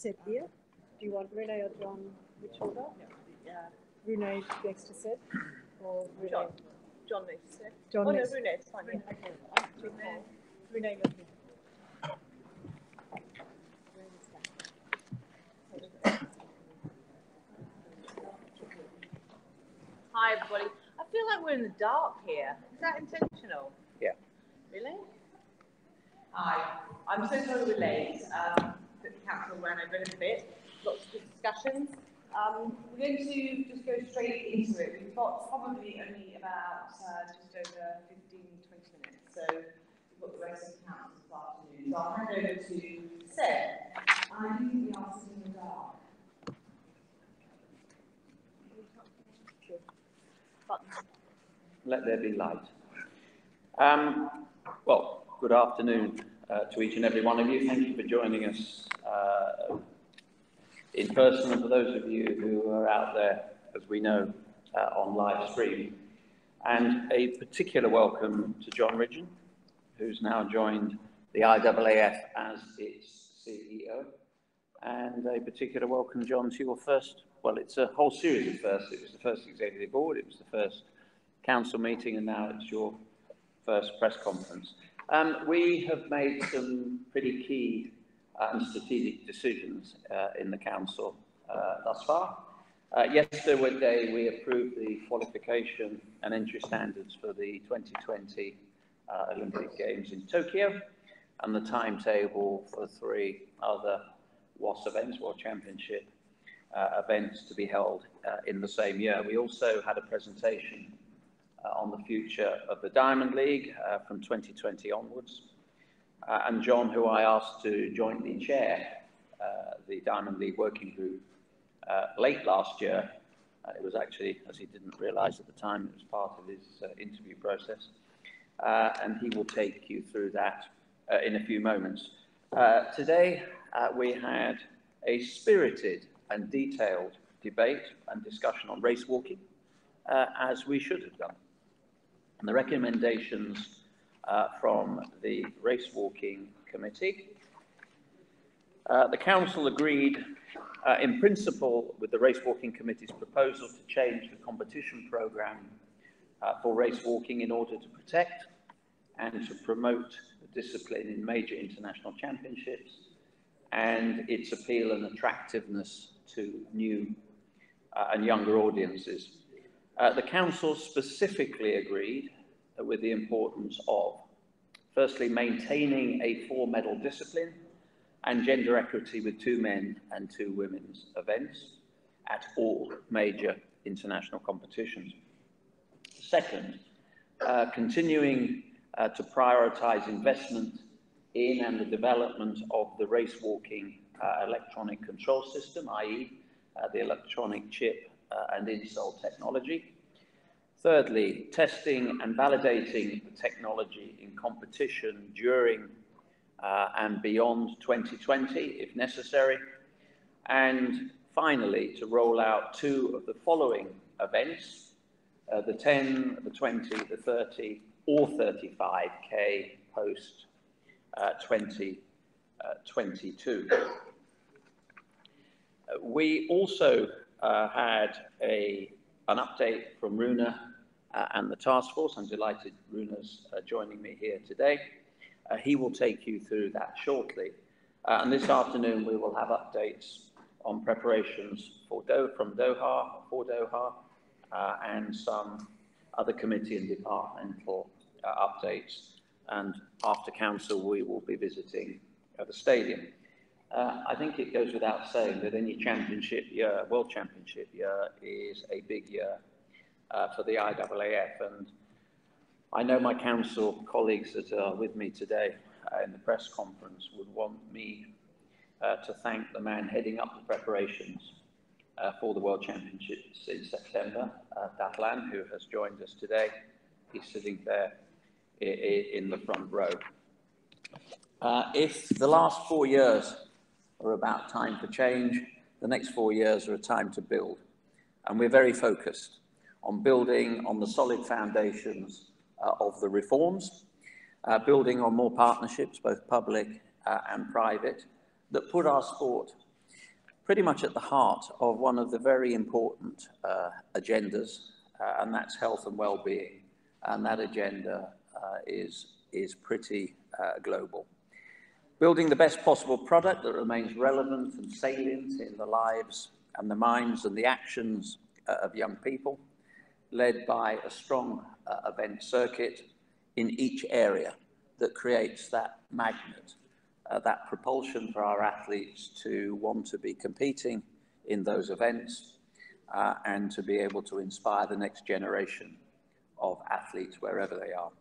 Seb here. Do you want Renee or John? Which order? Yeah. Renee next to Seb? Or Renee? John next to Seb. John oh, next. No, Renee, it's fine. Renee, yeah. Okay. Renee, look here. Hi, everybody. I feel like we're in the dark here. Is that intentional? Yeah. Really? Hi. I'm so sorry we're late. The council ran over a little bit. Lots of discussions. We're going to just go straight into it. We've got probably only about just over 15, 20 minutes. So we've got the rest of the council this afternoon. So I'll hand over to Seb. I think we are sitting in the dark. Let there be light. Well, good afternoon to each and every one of you. Thank you for joining us in person, and for those of you who are out there, as we know, on live stream. And a particular welcome to John Ridgen, who's now joined the IAAF as its CEO. And a particular welcome, John, to your first, well, it's a whole series of firsts. It was the first executive board, it was the first council meeting, and now it's your first press conference. We have made some pretty key and strategic decisions in the council thus far. Yesterday we approved the qualification and entry standards for the 2020 Olympic Games in Tokyo, and the timetable for 3 other WAS events, World Championship events, to be held in the same year. We also had a presentation on the future of the Diamond League from 2020 onwards. And John, who I asked to jointly chair the Diamond League Working Group late last year, it was actually, as he didn't realise at the time, it was part of his interview process. And he will take you through that in a few moments. Today, we had a spirited and detailed debate and discussion on race walking, as we should have done. And the recommendations from the Race Walking Committee. The Council agreed in principle with the Race Walking Committee's proposal to change the competition programme for race walking in order to protect and to promote the discipline in major international championships and its appeal and attractiveness to new and younger audiences. The Council specifically agreed with the importance of, firstly, maintaining a 4-medal discipline and gender equity with 2 men and 2 women's events at all major international competitions. Second, continuing to prioritise investment in and the development of the race walking electronic control system, i.e. The electronic chip and insole technology. Thirdly, testing and validating the technology in competition during and beyond 2020, if necessary. And finally, to roll out 2 of the following events, the 10, the 20, the 30 or 35K post 2022. We also had an update from Runa and the task force. I'm delighted Runa's joining me here today. He will take you through that shortly. And this afternoon we will have updates on preparations for from Doha, for Doha, and some other committee and departmental updates. And after council we will be visiting the stadium. I think it goes without saying that any championship year, World Championship year, is a big year for the IAAF, and I know my council colleagues that are with me today in the press conference would want me to thank the man heading up the preparations for the World Championships in September, Datlan, who has joined us today. He's sitting there in the front row. If the last 4 years are about time for change, the next 4 years are a time to build. And we're very focused on building on the solid foundations of the reforms, building on more partnerships, both public and private, that put our sport pretty much at the heart of one of the very important agendas, and that's health and well-being. And that agenda is pretty global. Building the best possible product that remains relevant and salient in the lives and the minds and the actions of young people, led by a strong event circuit in each area that creates that magnet, that propulsion for our athletes to want to be competing in those events and to be able to inspire the next generation of athletes wherever they are.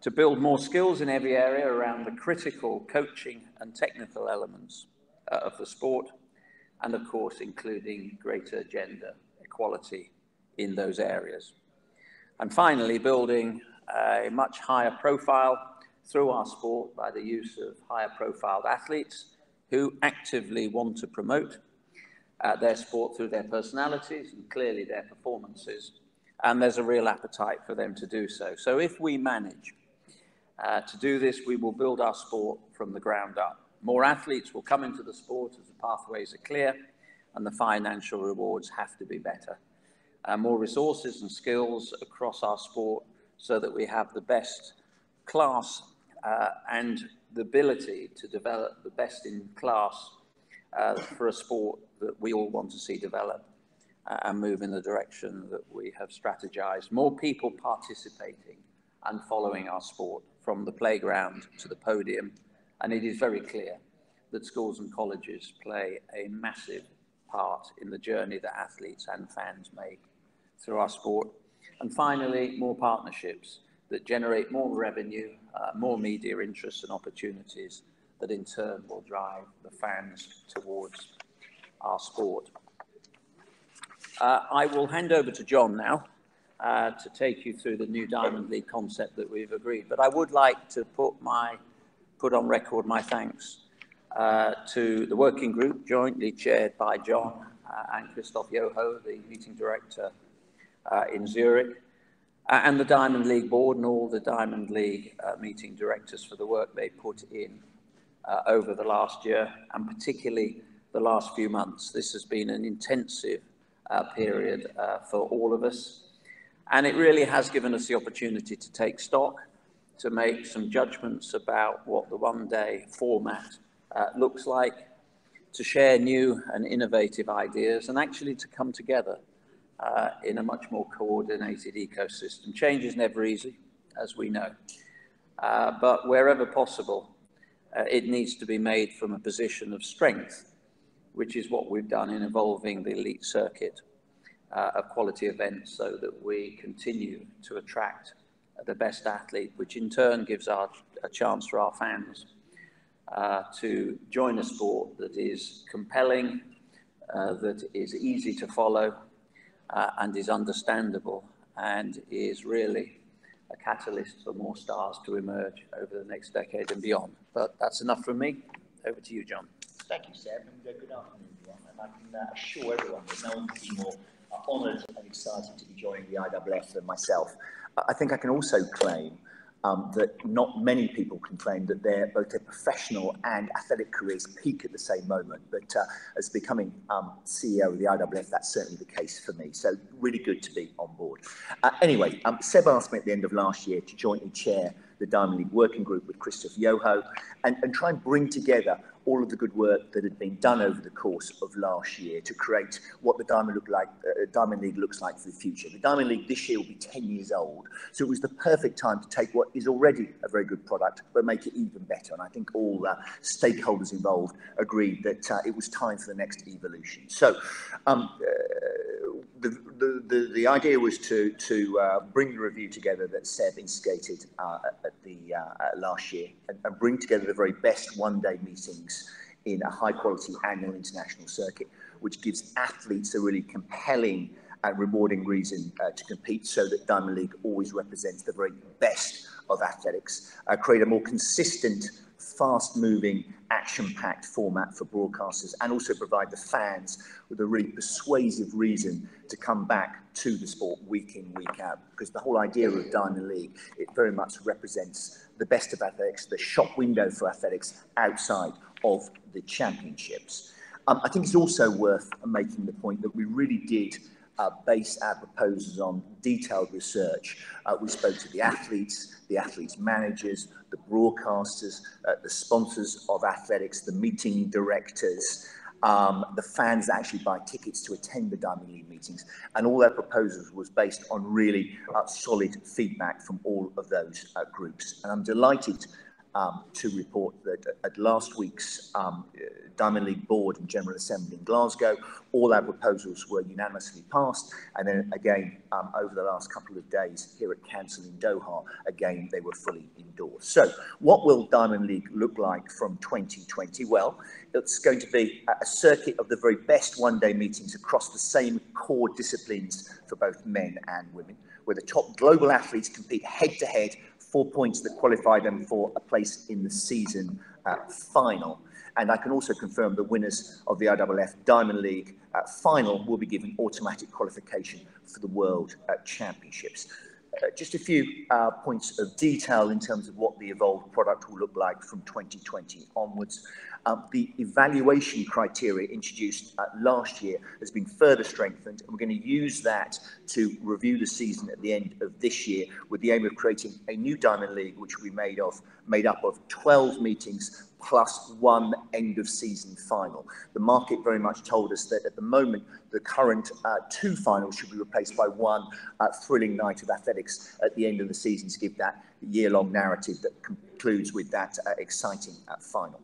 To build more skills in every area around the critical coaching and technical elements of the sport, and of course including greater gender equality in those areas. And finally, building a much higher profile through our sport by the use of higher profiled athletes who actively want to promote their sport through their personalities and clearly their performances. And there's a real appetite for them to do so. So if we manage to do this, we will build our sport from the ground up. More athletes will come into the sport as the pathways are clear and the financial rewards have to be better. More resources and skills across our sport so that we have the best class and the ability to develop the best in class for a sport that we all want to see develop and move in the direction that we have strategized. More people participating and following our sport from the playground to the podium. And it is very clear that schools and colleges play a massive part in the journey that athletes and fans make through our sport. And finally, more partnerships that generate more revenue, more media interest and opportunities that in turn will drive the fans towards our sport. I will hand over to John now to take you through the new Diamond League concept that we've agreed. But I would like to put on record my thanks to the working group jointly chaired by John and Christoph Yoho, the meeting director in Zurich, and the Diamond League board and all the Diamond League meeting directors for the work they put in over the last year, and particularly the last few months. This has been an intensive period for all of us, and it really has given us the opportunity to take stock, to make some judgments about what the one-day format looks like, to share new and innovative ideas, and actually to come together in a much more coordinated ecosystem. Change is never easy, as we know, but wherever possible, it needs to be made from a position of strength, which is what we've done in evolving the elite circuit of quality events so that we continue to attract the best athlete, which in turn gives a chance for our fans to join a sport that is compelling, that is easy to follow, and is understandable, and is really a catalyst for more stars to emerge over the next decade and beyond. But that's enough from me. Over to you, John. Thank you, Seb, and good afternoon, everyone. And I can assure everyone that no one could be more honoured and excited to be joining the IAAF than myself. I think I can also claim that not many people can claim that both their professional and athletic careers peak at the same moment. But as becoming CEO of the IAAF, that's certainly the case for me. So really good to be on board. Anyway, Seb asked me at the end of last year to jointly chair the Diamond League Working Group with Christoph Yoho and try and bring together all of the good work that had been done over the course of last year to create what the Diamond League looks like for the future. The Diamond League this year will be 10 years old, so it was the perfect time to take what is already a very good product, but make it even better. And I think all stakeholders involved agreed that it was time for the next evolution. So the idea was to bring the review together that Seb instigated at the last year and bring together the very best one-day meetings in a high-quality annual international circuit, which gives athletes a really compelling and rewarding reason to compete, so that Diamond League always represents the very best of athletics, create a more consistent, fast-moving, action-packed format for broadcasters, and also provide the fans with a really persuasive reason to come back to the sport week in, week out. Because the whole idea of Diamond League, it very much represents the best of athletics, the shop window for athletics outside of the championships. I think it's also worth making the point that we really did base our proposals on detailed research. We spoke to the athletes managers, the broadcasters, the sponsors of athletics, the meeting directors, the fans that actually buy tickets to attend the Diamond League meetings, and all their proposals was based on really solid feedback from all of those groups. And I'm delighted to report that at last week's Diamond League Board and General Assembly in Glasgow, all our proposals were unanimously passed, and then again over the last couple of days here at Council in Doha, again they were fully endorsed. So what will Diamond League look like from 2020? Well, it's going to be a circuit of the very best one-day meetings across the same core disciplines for both men and women, where the top global athletes compete head-to-head, 4 points that qualify them for a place in the season final. And I can also confirm the winners of the IAAF Diamond League final will be given automatic qualification for the World Championships. Just a few points of detail in terms of what the evolved product will look like from 2020 onwards. The evaluation criteria introduced last year has been further strengthened, and we're going to use that to review the season at the end of this year with the aim of creating a new Diamond League, which will be made up of 12 meetings plus one end-of-season final. The market very much told us that at the moment, the current two finals should be replaced by one thrilling night of athletics at the end of the season to give that year-long narrative that concludes with that exciting final.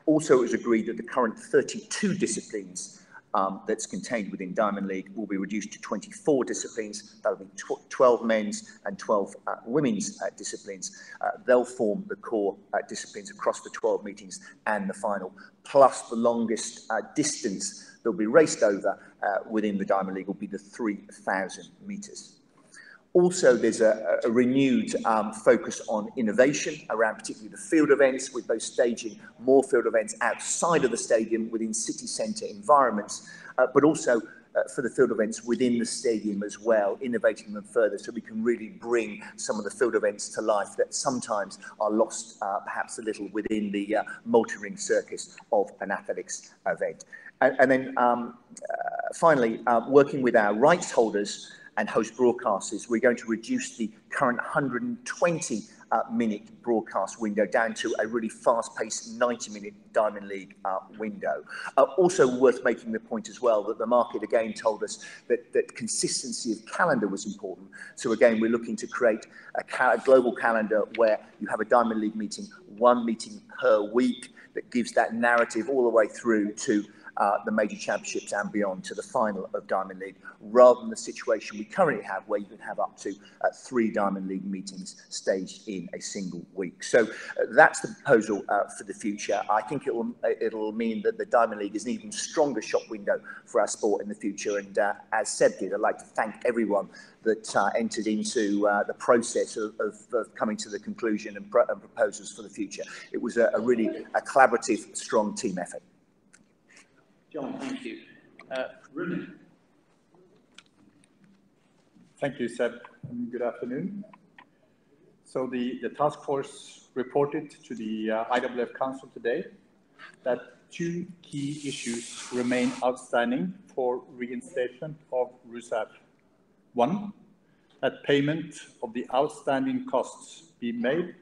Also, it was agreed that the current 32 disciplines that's contained within Diamond League will be reduced to 24 disciplines. That'll be 12 men's and 12 women's disciplines. They'll form the core disciplines across the 12 meetings and the final, plus the longest distance that'll be raced over within the Diamond League will be the 3,000 metres. Also, there's a renewed focus on innovation around particularly the field events, with both staging more field events outside of the stadium within city centre environments, but also for the field events within the stadium as well, innovating them further so we can really bring some of the field events to life that sometimes are lost perhaps a little within the multi-ring circus of an athletics event. And then finally, working with our rights holders and host broadcasters, we're going to reduce the current 120-minute broadcast window down to a really fast-paced 90-minute Diamond League window. Also worth making the point as well that the market again told us that consistency of calendar was important. So again, we're looking to create a global calendar where you have a Diamond League meeting, one meeting per week, that gives that narrative all the way through to the major championships and beyond to the final of Diamond League, rather than the situation we currently have where you can have up to 3 Diamond League meetings staged in a single week. So that's the proposal for the future. I think it'll mean that the Diamond League is an even stronger shop window for our sport in the future. And as Seb did, I'd like to thank everyone that entered into the process of coming to the conclusion and proposals for the future. It was a really collaborative, strong team effort. John, thank you. Rune. Thank you, Seb, and good afternoon. So the task force reported to the IAAF Council today that 2 key issues remain outstanding for reinstatement of RUSAF. 1, that payment of the outstanding costs be made.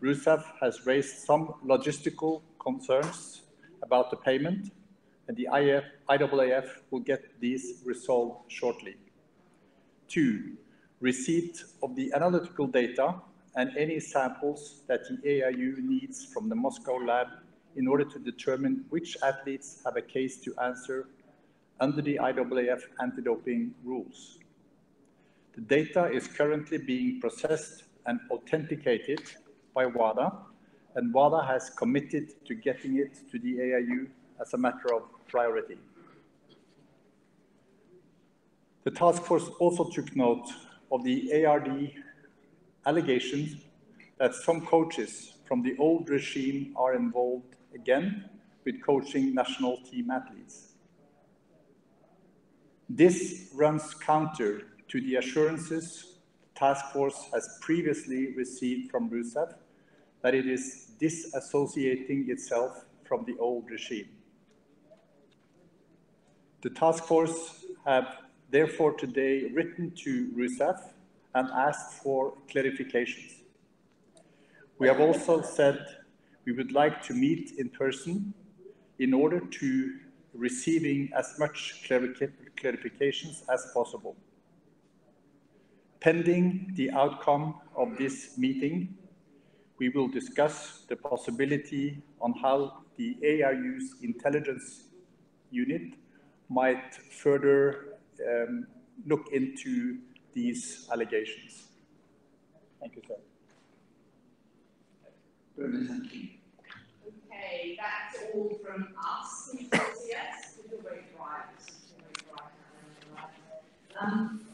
RUSAF has raised some logistical concerns about the payment, and the IAAF will get these resolved shortly. 2, receipt of the analytical data and any samples that the AIU needs from the Moscow lab in order to determine which athletes have a case to answer under the IAAF anti-doping rules. The data is currently being processed and authenticated by WADA, and WADA has committed to getting it to the AIU as a matter of priority. The task force also took note of the ARD allegations that some coaches from the old regime are involved again with coaching national team athletes. This runs counter to the assurances the task force has previously received from RUSAF that it is disassociating itself from the old regime. The task force have therefore today written to RUSAF and asked for clarifications. We have also said we would like to meet in person in order to receiving as much clarifications as possible. Pending the outcome of this meeting, we will discuss the possibility on how the AIU's intelligence unit might further look into these allegations. Thank you, sir. Thank you. Okay, that's all from us. Can you still see us? We're very quiet.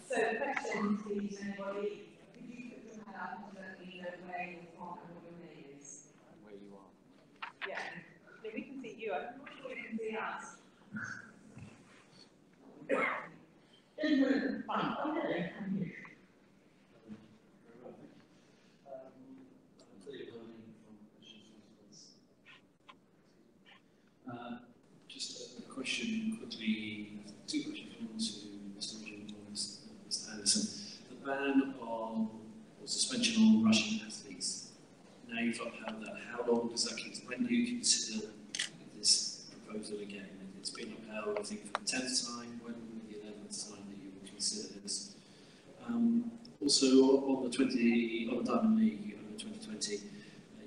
So, question, please, anybody? Could you put your hand up and let me know where you're from and what your name is? And where you are. Yeah, no, we can see you. I'm not sure you can see us. Fine. Oh, hello. How are you? Just a question quickly, two questions, one to Mr. Richard and Mr. Anderson. The ban on or suspension on Russian athletes, now you've upheld that, how long does that keep? When do you consider this proposal again? It's been upheld, I think, for the 10th time, when will be the 11th time that you will consider this? Also, on the Diamond League over 2020,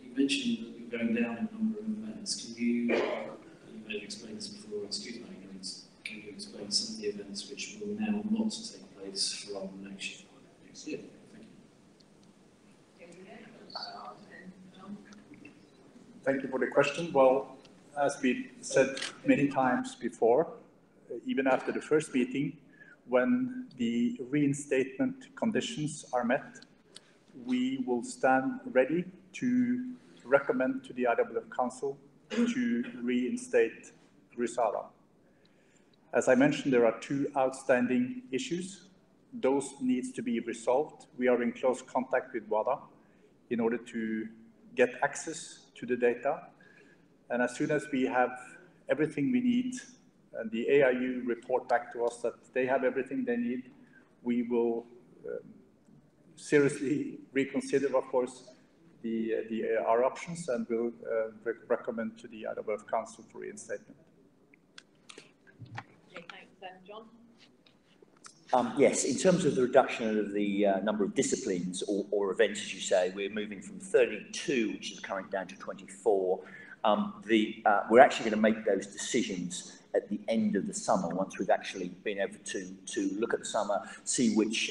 you mentioned that you're going down a number of events. Can you may have explained this before, excuse my ignorance, can you explain some of the events which will now not take place from next year? Thank you. Thank you for the question. Well, as we said many times before, even after the first meeting, when the reinstatement conditions are met, we will stand ready to recommend to the IAAF Council to reinstate RUSADA. As I mentioned, there are two outstanding issues. Those needs to be resolved. We are in close contact with WADA in order to get access to the data. And as soon as we have everything we need and the AIU report back to us that they have everything they need, we will seriously reconsider, of course, our options, and will recommend to the IAAF Council for reinstatement. Okay, thanks. Then, John? Yes, in terms of the reduction of the number of disciplines or events, as you say, we're moving from 32, which is currently down to 24. We're actually going to make those decisions at the end of the summer, once we've actually been able to look at the summer, see which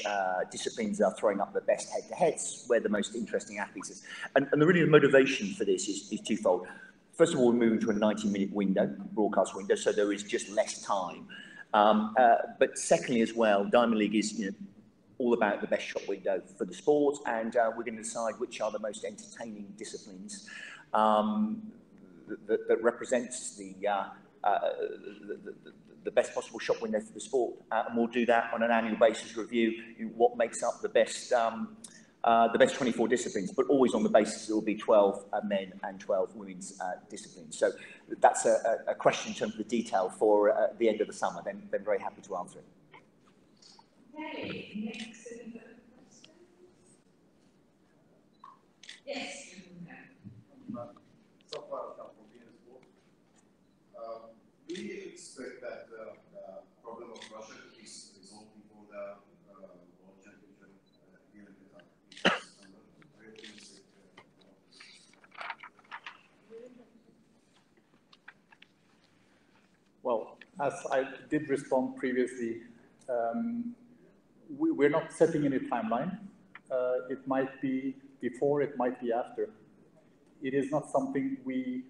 disciplines are throwing up the best head-to-heads, where the most interesting athletes is. And the motivation for this is twofold. First of all, we're moving to a 90-minute window, broadcast window, so there is just less time. But secondly as well, Diamond League is all about the best shot window for the sport, and we're going to decide which are the most entertaining disciplines that represents the best possible shot window for the sport, and we'll do that on an annual basis, review what makes up the best 24 disciplines, but always on the basis there will be 12 men and 12 women's disciplines. So that's a question in terms of the detail for the end of the summer. Then very happy to answer it. Okay, next question. Yes. Do you expect that the problem of Russia is resolved before the World Championship here in Qatar? Well, as I did respond previously, we're not setting any timeline. It might be before, it might be after. It is not something we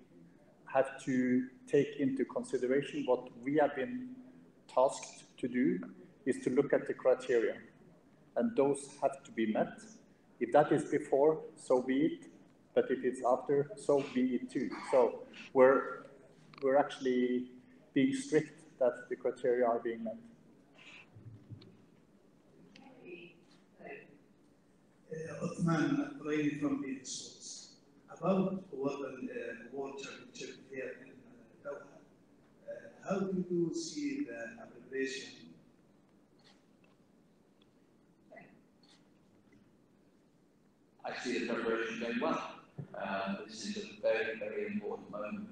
have to take into consideration. What we have been tasked to do is to look at the criteria, and those have to be met. If that is before, so be it, but if it's after, so be it too. So we're actually being strict that the criteria are being met. Othman Ibrahim from the Source. About World Championship here in Doha, how do you see the preparation? I see the preparation going well. This is a very, very important moment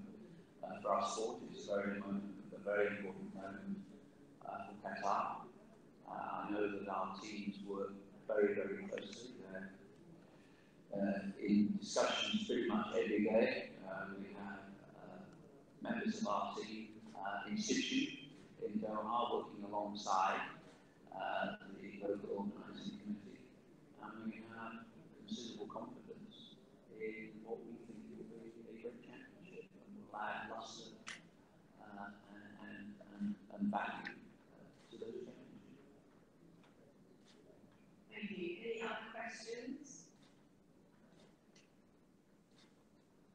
for our sport. It's a very important moment for Qatar. I know that our teams work very, very closely. In discussions pretty much every day. We have members of our team in situ in Doha working alongside the local organising committee, and we have considerable confidence in what we think will be a great championship and will add lustre and value to those championships. Thank you. Any other questions?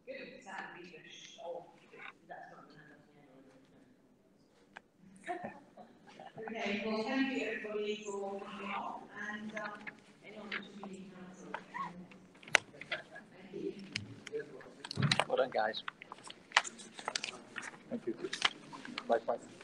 Good. That would be good. Oh, that's not okay. Well, thank you everybody for coming on, and anyone who's meeting council. Thank you. Well done, guys. Thank you. Likewise.